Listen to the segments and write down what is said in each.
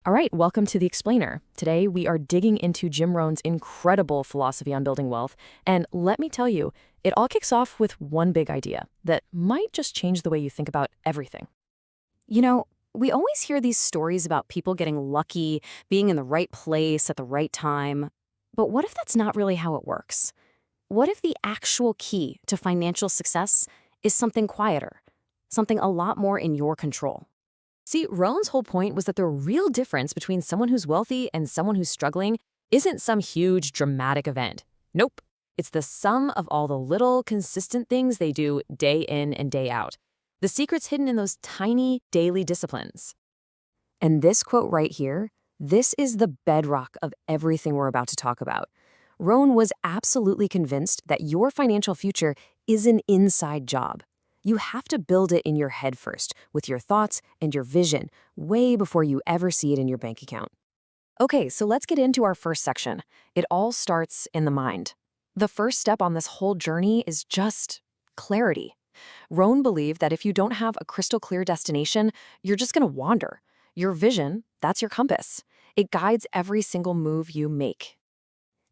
All right, welcome to The Explainer. Today we are digging into Jim Rohn's incredible philosophy on building wealth. And let me tell you, it all kicks off with one big idea that might just change the way you think about everything. You know, we always hear these stories about people getting lucky, being in the right place at the right time. But what if that's not really how it works? What if the actual key to financial success is something quieter, something a lot more in your control? See, Rohn's whole point was that the real difference between someone who's wealthy and someone who's struggling isn't some huge dramatic event. Nope. It's the sum of all the little, consistent things they do day in and day out. The secret's hidden in those tiny daily disciplines. And this quote right here, this is the bedrock of everything we're about to talk about. Rohn was absolutely convinced that your financial future is an inside job. You have to build it in your head first, with your thoughts and your vision, way before you ever see it in your bank account. Okay, so let's get into our first section. It all starts in the mind. The first step on this whole journey is just clarity. Rohn believed that if you don't have a crystal clear destination, you're just going to wander. Your vision, that's your compass. It guides every single move you make.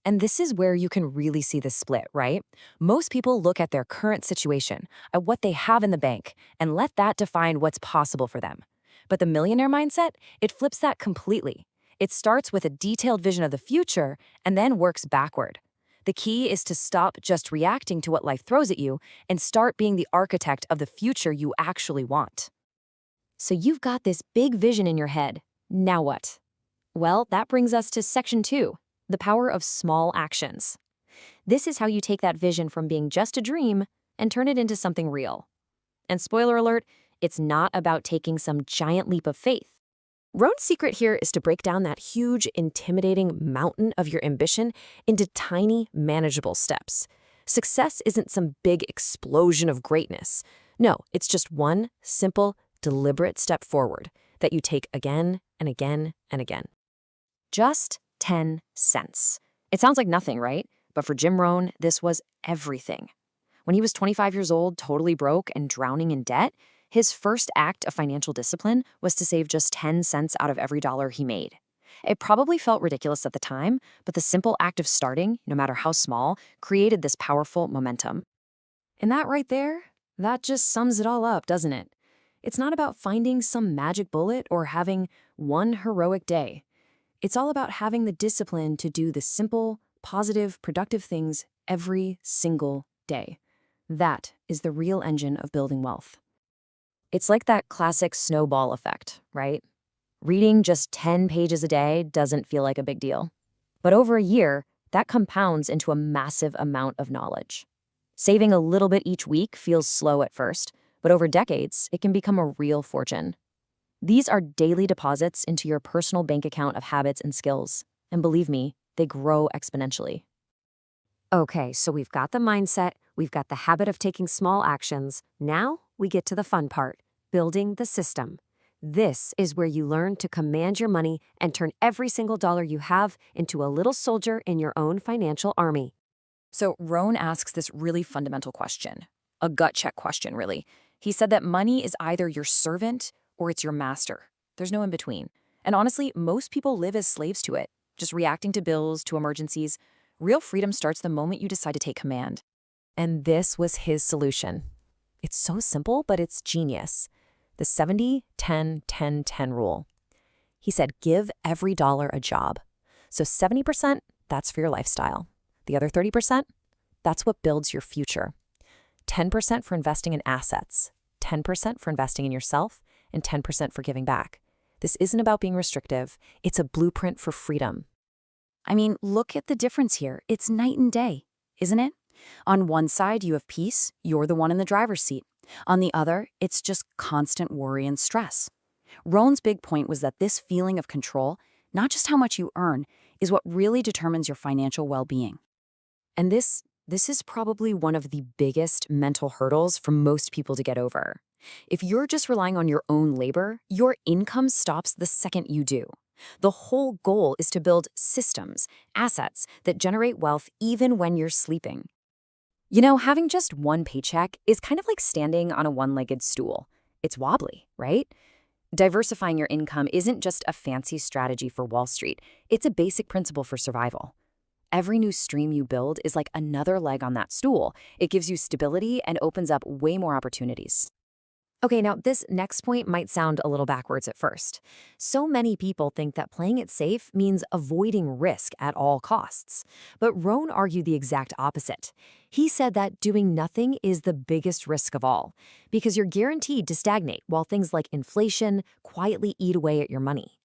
And this is where you can really see the split, right? Most people look at their current situation, at what they have in the bank, and let that define what's possible for them. But the millionaire mindset, it flips that completely. It starts with a detailed vision of the future and then works backward. The key is to stop just reacting to what life throws at you and start being the architect of the future you actually want. So you've got this big vision in your head. Now what? Well, that brings us to section 2. The power of small actions. This is how you take that vision from being just a dream and turn it into something real. And spoiler alert, it's not about taking some giant leap of faith. Rohn's secret here is to break down that huge, intimidating mountain of your ambition into tiny, manageable steps. Success isn't some big explosion of greatness. No, it's just one simple, deliberate step forward that you take again and again and again. Just 10 cents. It sounds like nothing, right? But for Jim Rohn, this was everything. When he was 25 years old, totally broke and drowning in debt, his first act of financial discipline was to save just 10 cents out of every dollar he made. It probably felt ridiculous at the time, but the simple act of starting, no matter how small, created this powerful momentum. And that right there, that just sums it all up, doesn't it? It's not about finding some magic bullet or having one heroic day. It's all about having the discipline to do the simple, positive, productive things every single day. That is the real engine of building wealth. It's like that classic snowball effect, right? Reading just 10 pages a day doesn't feel like a big deal. But over a year, that compounds into a massive amount of knowledge. Saving a little bit each week feels slow at first, but over decades, it can become a real fortune. These are daily deposits into your personal bank account of habits and skills. And believe me, they grow exponentially. Okay, so we've got the mindset, we've got the habit of taking small actions. Now we get to the fun part, building the system. This is where you learn to command your money and turn every single dollar you have into a little soldier in your own financial army. So Rohn asks this really fundamental question, a gut check question, really. He said that money is either your servant or it's your master. There's no in between. And honestly, most people live as slaves to it, just reacting to bills, to emergencies. Real freedom starts the moment you decide to take command. And this was his solution. It's so simple, but it's genius. The 70-10-10-10 rule. He said, give every dollar a job. So 70%, that's for your lifestyle. The other 30%, that's what builds your future. 10% for investing in assets, 10% for investing in yourself, and 10% for giving back. This isn't about being restrictive. It's a blueprint for freedom. I mean, look at the difference here. It's night and day, isn't it? On one side, you have peace. You're the one in the driver's seat. On the other, it's just constant worry and stress. Rohn's big point was that this feeling of control, not just how much you earn, is what really determines your financial well-being. And this is probably one of the biggest mental hurdles for most people to get over. If you're just relying on your own labor, your income stops the second you do. The whole goal is to build systems, assets that generate wealth even when you're sleeping. You know, having just one paycheck is kind of like standing on a one-legged stool. It's wobbly, right? Diversifying your income isn't just a fancy strategy for Wall Street, it's a basic principle for survival. Every new stream you build is like another leg on that stool. It gives you stability and opens up way more opportunities. Okay, now this next point might sound a little backwards at first. So many people think that playing it safe means avoiding risk at all costs. But Rohn argued the exact opposite. He said that doing nothing is the biggest risk of all, because you're guaranteed to stagnate while things like inflation quietly eat away at your money.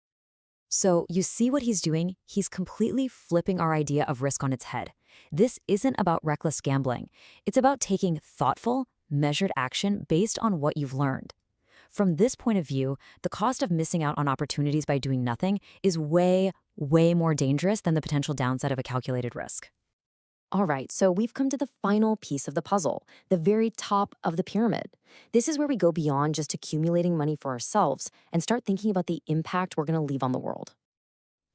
So you see what he's doing? He's completely flipping our idea of risk on its head. This isn't about reckless gambling. It's about taking thoughtful, measured action based on what you've learned. From this point of view, the cost of missing out on opportunities by doing nothing is way, way more dangerous than the potential downside of a calculated risk. All right, so we've come to the final piece of the puzzle, the very top of the pyramid. This is where we go beyond just accumulating money for ourselves and start thinking about the impact we're going to leave on the world.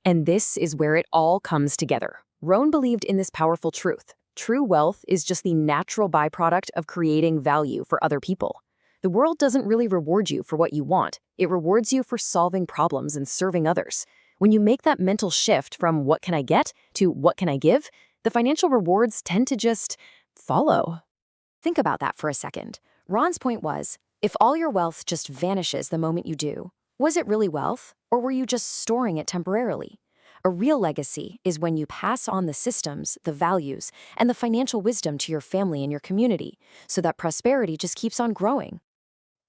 And this is where it all comes together. Rohn believed in this powerful truth. True wealth is just the natural byproduct of creating value for other people. The world doesn't really reward you for what you want. It rewards you for solving problems and serving others. When you make that mental shift from what can I get to what can I give, the financial rewards tend to just follow. Think about that for a second. Ron's point was, if all your wealth just vanishes the moment you do, was it really wealth, or were you just storing it temporarily? A real legacy is when you pass on the systems, the values, and the financial wisdom to your family and your community, so that prosperity just keeps on growing.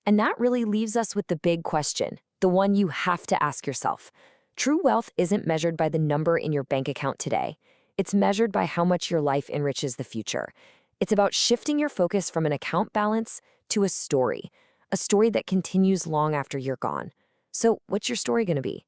And that really leaves us with the big question, the one you have to ask yourself. True wealth isn't measured by the number in your bank account today. It's measured by how much your life enriches the future. It's about shifting your focus from an account balance to a story that continues long after you're gone. So what's your story going to be?